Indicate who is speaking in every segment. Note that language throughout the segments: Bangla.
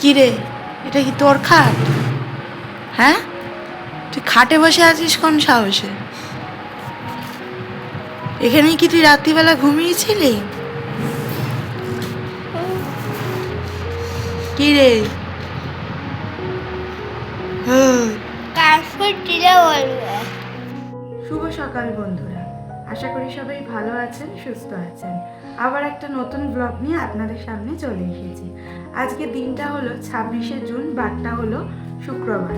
Speaker 1: কি রে, এটা কি তোর খাট? হ্যাঁ, তুই খাটে বসে আছিস কোন সাহসে? এখানেই কি তুই রাত্রিবেলা ঘুমিয়েছিলি? কি রে? শুভ সকাল বন্ধুরা, আশা করি সবাই ভালো আছেন, সুস্থ আছেন। আবার একটা নতুন ব্লগ নিয়ে আপনাদের সামনে চলে এসেছি। আজকে দিনটা হলো 26শে জুন, বারটা হলো শুক্রবার।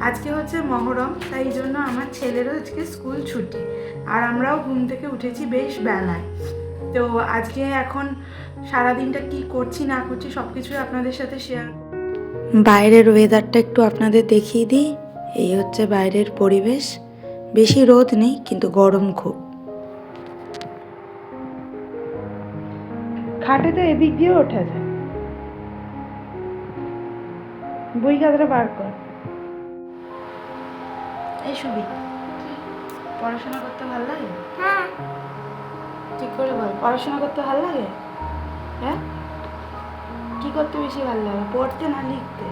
Speaker 1: আজকে হচ্ছে মহরম, তাই জন্য আমার ছেলেরও আজকে স্কুল ছুটি, আর আমরাও ঘুম থেকে উঠেছি বেশ বেলায়। তো আজকে এখন সারাদিনটা কি করছি না করছি সব কিছুই আপনাদের সাথে শেয়ার। বাইরের ওয়েদারটা একটু আপনাদের দেখিয়ে দিই। এই হচ্ছে বাইরের পরিবেশ। বেশি রোদ নেই, কিন্তু গরম খুব। খাটে তো এদিক দিয়েও ওঠা যায়। বই খাতাটা বার কর। এই সুবি, পড়াশোনা করতে ভালো লাগে?
Speaker 2: হ্যাঁ।
Speaker 1: ঠিক করে বল, পড়াশোনা করতে ভালো লাগে? হ্যাঁ, কি করতে বেশি ভালো লাগে, পড়তে না লিখতে?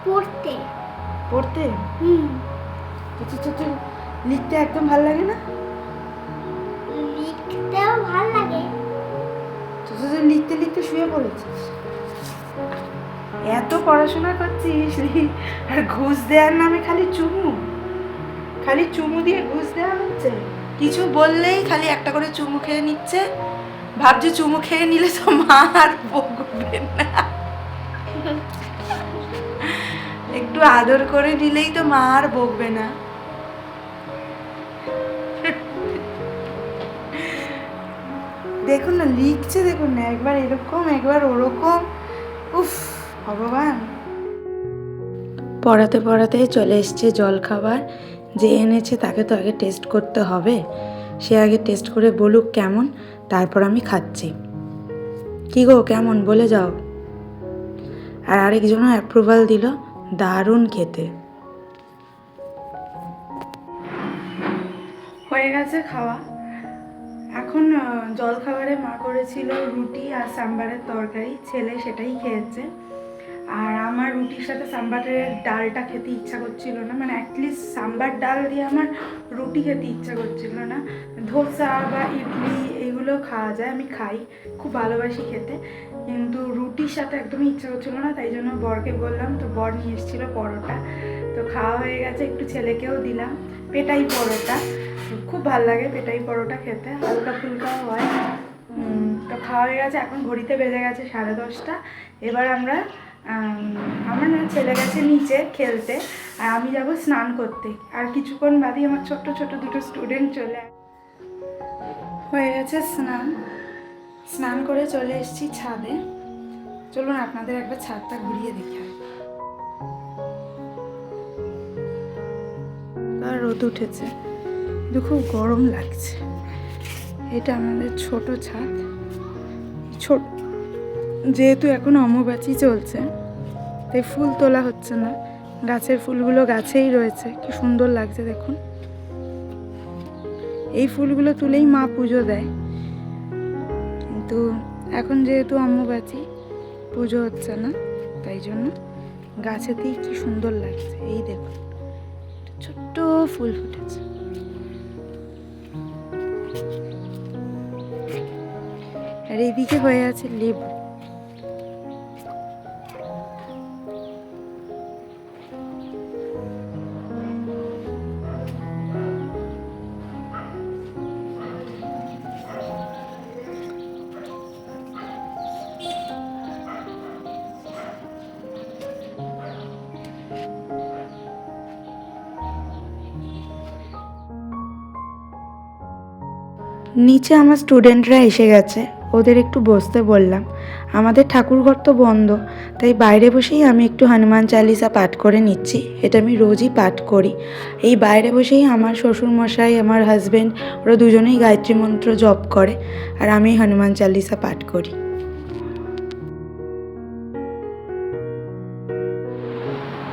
Speaker 2: পড়তে।
Speaker 1: পড়তে? তো লিখতে একদম ভালো লাগে না?
Speaker 2: লিখতেও ভালো লাগে।
Speaker 1: তো লিখতে লিখতে শুয়ে পড়েছিস। এত পড়াশোনা করছিস আর ঘুষ দেওয়ার নামে খালি চুমু দিয়ে ঘুষ দেওয়া হচ্ছে। কিছু বললেই খালি একটা করে চুমু খেয়ে নিচ্ছে। ভাবছে চুমু খেয়ে নিলে তো মা আর বকবে না, একটু আদর করে নিলেই তো মা আর বকবে না। দেখুন না লিখছে, দেখুন না, একবার এরকম একবার ওরকম। উফ ভগবান। পড়াতে পড়াতে চলে এসছে জল খাবার। যে এনেছে তাকে তো আগে টেস্ট করতে হবে। সে আগে টেস্ট করে বলুক কেমন, তারপর আমি খাচ্ছি। কি গো, কেমন বলে যাও। আর আরেকজনও অ্যাপ্রুভাল দিল, দারুণ খেতে। হয়ে গেছে খাওয়া। এখন জলখাবারে মা করেছিল রুটি আর সাম্বারের তরকারি, ছেলে সেটাই খেয়েছে। আর আমার রুটির সাথে সাম্বারের ডালটা খেতে ইচ্ছা করছিল না, মানে অ্যাটলিস্ট সাম্বার ডাল দিয়ে আমার রুটি খেতে ইচ্ছা করছিল না। ধোসা বা ইডলি এগুলো খাওয়া যায়, আমি খাই, খুব ভালোবাসি খেতে, কিন্তু রুটির সাথে একদমই ইচ্ছা করছিল না। তাই জন্য বরকে বললাম, তো বর নিয়ে এসেছিলো পরোটা। তো খাওয়া হয়ে গেছে, একটু ছেলেকেও দিলাম। পেটাই পরোটা, খুব ভালো লাগে পেটাই পরোটা খেতে, হালকা ফুলকাও হয়। তো খাওয়া হয়ে গেছে, এখন ঘড়িতে বেজে গেছে 10:30। এবার আমার না ছেলে গেছে নিচে খেলতে, আর আমি যাব স্নান করতে। আর কিছুক্ষণ বাদেই আমার ছোট্ট ছোট দুটো স্টুডেন্ট হয়ে গেছে স্নান করে চলে এসেছি ছাদে। চলুন আপনাদের একবার ছাদটা ঘুরিয়ে দেখাই। আর রোদ উঠেছে, কিন্তু খুব গরম লাগছে। এটা আমাদের ছোট ছাদ। ছোট, যেহেতু এখন অম্বুবাচী চলছে তাই ফুল তোলা হচ্ছে না, গাছের ফুলগুলো গাছেই রয়েছে। কি সুন্দর লাগছে দেখুন। এই ফুলগুলো তুলেই মা পুজো দেয়, কিন্তু এখন যেহেতু অম্বুবাচী পুজো হচ্ছে না, তাই জন্য গাছেতেই কি সুন্দর লাগছে। এই দেখুন, ছোট্ট ফুল ফুটেছে। আর এইদিকে হয়ে আছে লেবু। নিচে আমার স্টুডেন্টরা এসে গেছে, ওদের একটু বসতে বললাম। আমাদের ঠাকুরঘর তো বন্ধ, তাই বাইরে বসেই আমি একটু হনুমান চালিসা পাঠ করে নিচ্ছি। এটা আমি রোজই পাঠ করি। এই বাইরে বসেই আমার শ্বশুরমশাই, আমার হাজব্যান্ড, ওরা দুজনেই গায়ত্রী মন্ত্র জপ করে, আর আমি হনুমান চালিসা পাঠ করি।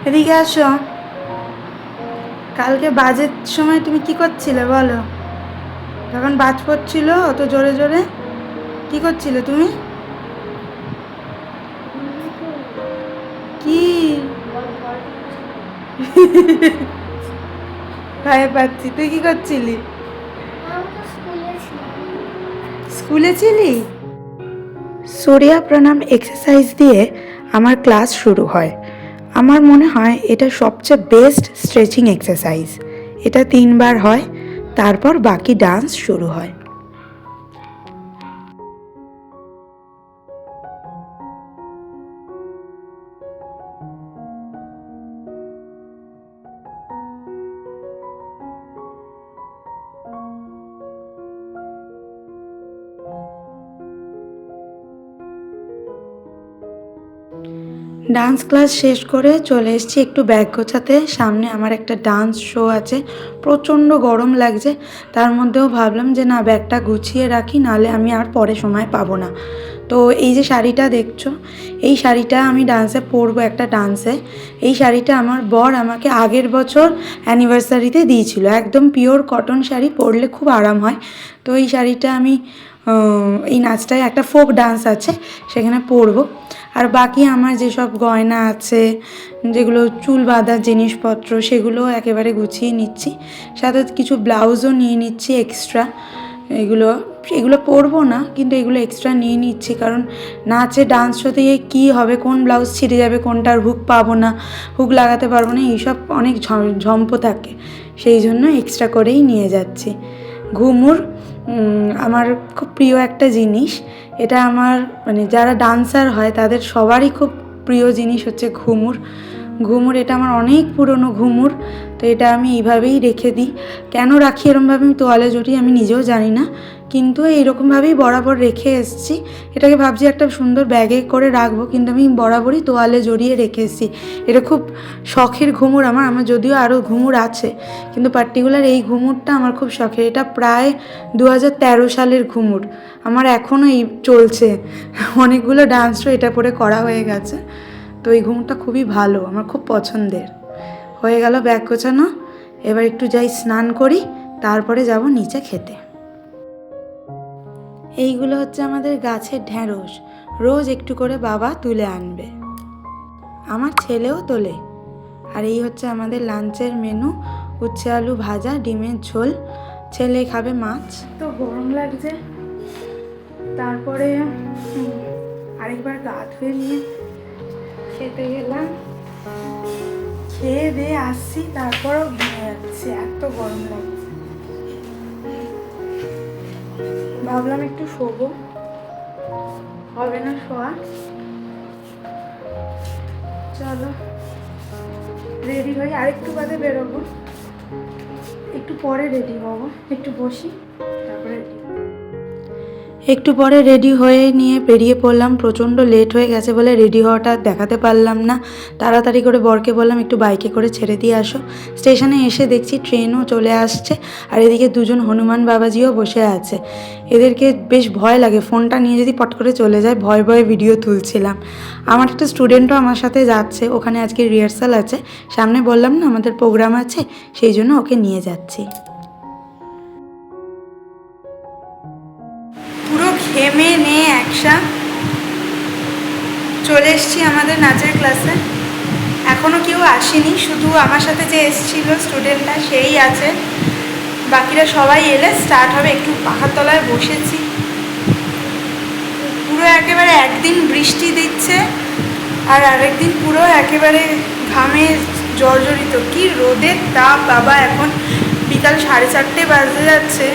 Speaker 1: এদিকে আসো। কালকে বাজের সময় তুমি কি করছিলে বলো? যখন বাজ পড়ছিল অত জোরে জোরে, কি করছিলে তুমি? ভয় পাচ্ছি। তুই কি করছিলি?
Speaker 2: আমি তো স্কুলে ছিলাম।
Speaker 1: স্কুলে ছিলি? সূর্য প্রণাম এক্সারসাইজ দিয়ে আমার ক্লাস শুরু হয়। আমার মনে হয় এটা সবচেয়ে বেস্ট স্ট্রেচিং এক্সারসাইজ। এটা 3 বার হয়, তারপর বাকি ডান্স শুরু হয়। ডান্স ক্লাস শেষ করে চলে এসেছি একটু ব্যাগ গোছাতে। সামনে আমার একটা ডান্স শো আছে, প্রচণ্ড গরম লাগছে। তার মধ্যেও ভাবলাম যে না, ব্যাগটা গুছিয়ে রাখি, নাহলে আমি আর পরে সময় পাবো না। তো এই যে শাড়িটা দেখছো, এই শাড়িটা আমি ডান্সে পরবো, একটা ডান্সে। এই শাড়িটা আমার বর আমাকে আগের বছর অ্যানিভার্সারিতে দিয়েছিল। একদম পিওর কটন শাড়ি, পরলে খুব আরাম হয়। তো এই শাড়িটা আমি এই নাচটায় একটা ফোক ডান্স আছে, সেখানে পরবো। আর বাকি আমার যেসব গয়না আছে, যেগুলো চুল বাঁধার জিনিসপত্র, সেগুলো একেবারে গুছিয়ে নিচ্ছি। সাথে কিছু ব্লাউজও নিয়ে নিচ্ছি এক্সট্রা। এগুলো পরবো না, কিন্তু এগুলো এক্সট্রা নিয়ে নিচ্ছি, কারণ নাচে ডান্স শোতে গিয়ে কী হবে, কোন ব্লাউজ ছিঁড়ে যাবে, কোনটার হুক পাবো না, হুক লাগাতে পারবো না, এইসব অনেক ঝম্প থাকে। সেই জন্য এক্সট্রা করেই নিয়ে যাচ্ছি। ঘুমুর আমার খুব প্রিয় একটা জিনিস। এটা আমার মানে যারা ডান্সার হয় তাদের সবারই খুব প্রিয় জিনিস হচ্ছে ঘুমুর। এটা আমার অনেক পুরনো ঘুমুর। তো এটা আমি এইভাবেই রেখে দিই। কেন রাখি এরকমভাবে আমি তোয়ালে জড়িয়ে, আমি নিজেও জানি না, কিন্তু এইরকমভাবেই বরাবর রেখে এসেছি। এটাকে ভাবছি একটা সুন্দর ব্যাগে করে রাখবো, কিন্তু আমি বরাবরই তোয়ালে জড়িয়ে রেখে এসেছি। এটা খুব শখের ঘুমুর আমার যদিও আরও ঘুমুর আছে, কিন্তু পার্টিকুলার এই ঘুমুরটা আমার খুব শখের। এটা প্রায় 2013 সালের ঘুমুর। আমার এখনও এই চলছে, অনেকগুলো ডান্সও এটা পরে করা হয়ে গেছে। তো এই ঘুমুরটা খুবই ভালো, আমার খুব পছন্দের। হয়ে গেল ব্যাগ গোছানো, এবার একটু যাই স্নান করি, তারপরে যাব নিচে খেতে। এইগুলো হচ্ছে আমাদের গাছের ঢ্যাঁড়স, রোজ একটু করে বাবা তুলে আনবে, আমার ছেলেও তোলে। আর এই হচ্ছে আমাদের লাঞ্চের মেনু, উচ্ছে আলু ভাজা, ডিমের ঝোল, ছেলে খাবে মাছ। তো গরম লাগছে, তারপরে আরেকবার গা ধুয়ে নিয়ে খেতে গেলাম। খেয়ে দিয়ে আসছি, তারপরও ঘেমে যাচ্ছে, এত গরম লাগছে। ভাবলাম একটু শোবো, হবে না শোয়া। চলো রেডি হই, আরেকটু বাদে বেরোবো, একটু পরে রেডি হবো, একটু বসি, তারপরে একটু পরে রেডি হয়ে নিয়ে বেরিয়ে পড়লাম। প্রচণ্ড লেট হয়ে গেছে বলে রেডি হওয়াটা দেখাতে পারলাম না। তাড়াতাড়ি করে বরকে বললাম একটু বাইকে করে ছেড়ে দিয়ে আসো। স্টেশনে এসে দেখছি ট্রেনও চলে আসছে, আর এদিকে দুজন হনুমান বাবাজিও বসে আছে। এদেরকে বেশ ভয় লাগে, ফোনটা নিয়ে যদি পট করে চলে যায়, ভয় ভয়ে ভিডিও তুলছিলাম। আমার একটা স্টুডেন্টও আমার সাথে যাচ্ছে, ওখানে আজকে রিহার্সাল আছে, সামনে বললাম না আমাদের প্রোগ্রাম আছে, সেই জন্য ওকে নিয়ে যাচ্ছি। পুরো ঘেমে নিয়ে একসা চলে এসেছি আমাদের নাচের ক্লাসে। এখনও কেউ আসেনি, শুধু আমার সাথে যে এসেছিল স্টুডেন্টটা সেই আছে, বাকিরা সবাই এলে স্টার্ট হবে। একটু পাখার তলায় বসেছি, পুরো একেবারে একদিন বৃষ্টি দিচ্ছে আর আরেকদিন পুরো একেবারে ঘামে জর্জরিত। কি রোদের তাপ বাবা, এখন বিকাল 4:30 বাজতে যাচ্ছে,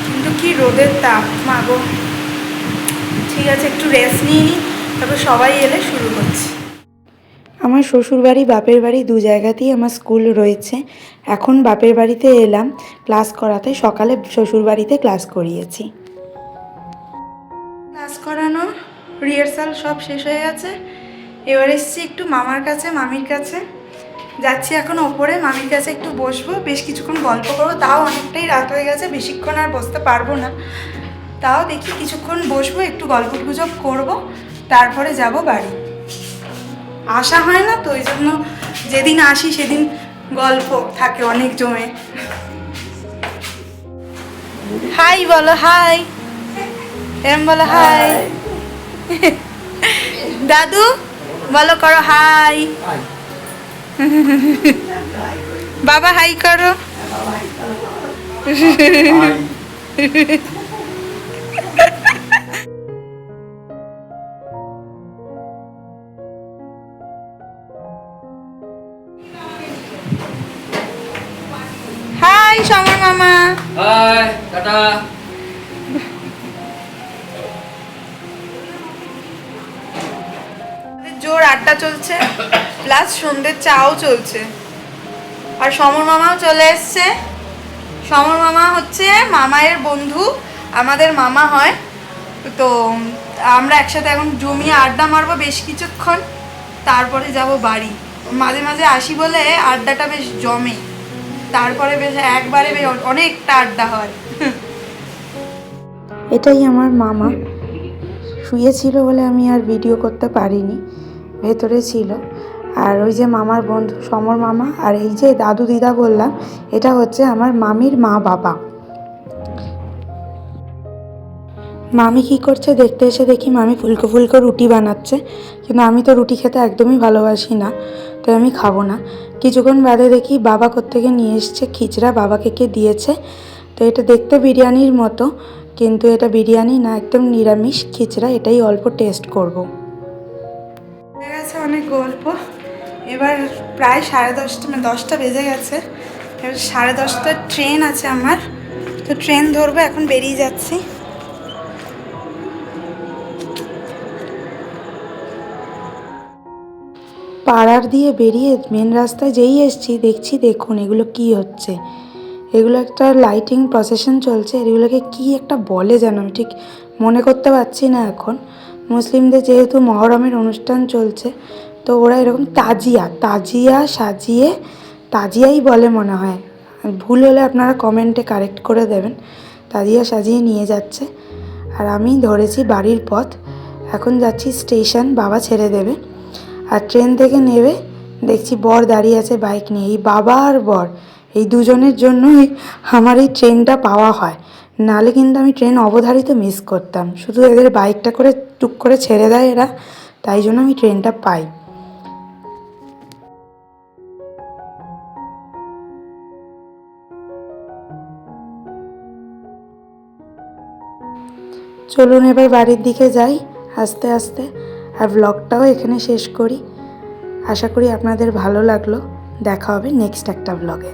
Speaker 1: কিন্তু কি রোদের তাপ মাগো। ঠিক আছে, একটু রেস্ট নিয়ে নিই, তারপর সবাই এলে শুরু করছি। আমার শ্বশুরবাড়ি বাপের বাড়ি দু জায়গাতেই আমার স্কুল রয়েছে। এখন বাপের বাড়িতে এলাম ক্লাস করাতে, সকালে শ্বশুরবাড়িতে ক্লাস করিয়েছি। ক্লাস করানো রিহার্সাল সব শেষ হয়ে গেছে, এবার এসেছি একটু মামার কাছে, মামির কাছে যাচ্ছি এখন ওপরে। মামির কাছে একটু বসবো, বেশ কিছুক্ষণ গল্প করবো, তাও অনেকটাই রাত হয়ে গেছে, বেশিক্ষণ আর বসতে পারবো না। তাও দেখি কিছুক্ষণ বসবো, একটু গল্প গুজব করবো, তারপরে যাব বাড়ি। আসা হয় না তো, ওই জন্য যেদিন আসি সেদিন গল্প থাকে অনেক জমে। হাই বলো, হাই এম বলো, হাই দাদু বলো, করো হাই। বাবা হাই করো। হাই সমর মামা।
Speaker 3: হাই টাটা।
Speaker 1: জোর আড্ডা চলছে, প্লাস সন্ধ্যের চাও চলছে। আর সমর মামাও চলে এসছে। সমর মামা হচ্ছে মামায়ের বন্ধু, আমাদের মামা হয়। তো আমরা একসাথে এখন জমিয়ে আড্ডা মারবো বেশ কিছুক্ষণ, তারপরে যাব বাড়ি। মাঝে মাঝে আসি বলে আড্ডাটা বেশ জমে, তারপরে বেশ একবারে বেশ অনেকটা আড্ডা হয়। এটাই আমার মামা, শুয়েছিল বলে আমি আর ভিডিও করতে পারিনি, ভেতরে ছিল। আর ওই যে মামার বন্ধু সমর মামা, আর এই যে দাদু দিদা বললাম, এটা হচ্ছে আমার মামির মা বাবা। মামি কি করছে দেখতে এসে দেখি মামি ফুলকো ফুলকো রুটি বানাচ্ছে, কিন্তু আমি তো রুটি খেতে একদমই ভালোবাসি না, তাই আমি খাবো না। কিছুক্ষণ বাদে দেখি বাবা কোত্থেকে নিয়ে এসছে খিচড়া, বাবাকে কে দিয়েছে। তো এটা দেখতে বিরিয়ানির মতো, কিন্তু এটা বিরিয়ানি না, একদম নিরামিষ খিচড়া। এটাই অল্প টেস্ট করব। হয়ে গেছে অনেক গল্প, এবার প্রায় 10:30, 10টা বেজে গেছে। এবার 10:30টার ট্রেন আছে আমার, তো ট্রেন ধরবো, এখন বেরিয়ে যাচ্ছি। পাড়ার দিয়ে বেরিয়ে মেন রাস্তায় যেই এসছি দেখছি, দেখুন এগুলো কি হচ্ছে। এগুলো একটা লাইটিং প্রসেশন চলছে, এগুলোকে কি একটা বলে যেন আমি ঠিক মনে করতে পারছি না এখন। মুসলিমদের যেহেতু মহরমের অনুষ্ঠান চলছে, তো ওরা এরকম তাজিয়া তাজিয়া সাজিয়ে, তাজিয়াই বলে মনে হয়, ভুল হলে আপনারা কমেন্টে কারেক্ট করে দেবেন। তাজিয়া সাজিয়ে নিয়ে যাচ্ছে, আর আমি ধরেছি বাড়ির পথ। এখন যাচ্ছি স্টেশন, বাবা ছেড়ে দেবে। আর ট্রেন থেকে নেবে দেখছি বর দাঁড়িয়ে আছে বাইক নিয়ে। এই বাবা আর বর, এই দুজনের জন্যই আমার এই ট্রেনটা পাওয়া হয়, নাহলে কিন্তু আমি ট্রেন অবধারিত মিস করতাম। শুধু এদের বাইকটা করে টুক করে ছেড়ে দেয় এরা, তাই জন্য আমি ট্রেনটা পাই। চলুন এবার বাড়ির দিকে যাই আস্তে আস্তে, আর ব্লগটাও এখানে শেষ করি। আশা করি আপনাদের ভালো লাগলো। দেখা হবে নেক্সট একটা ব্লগে।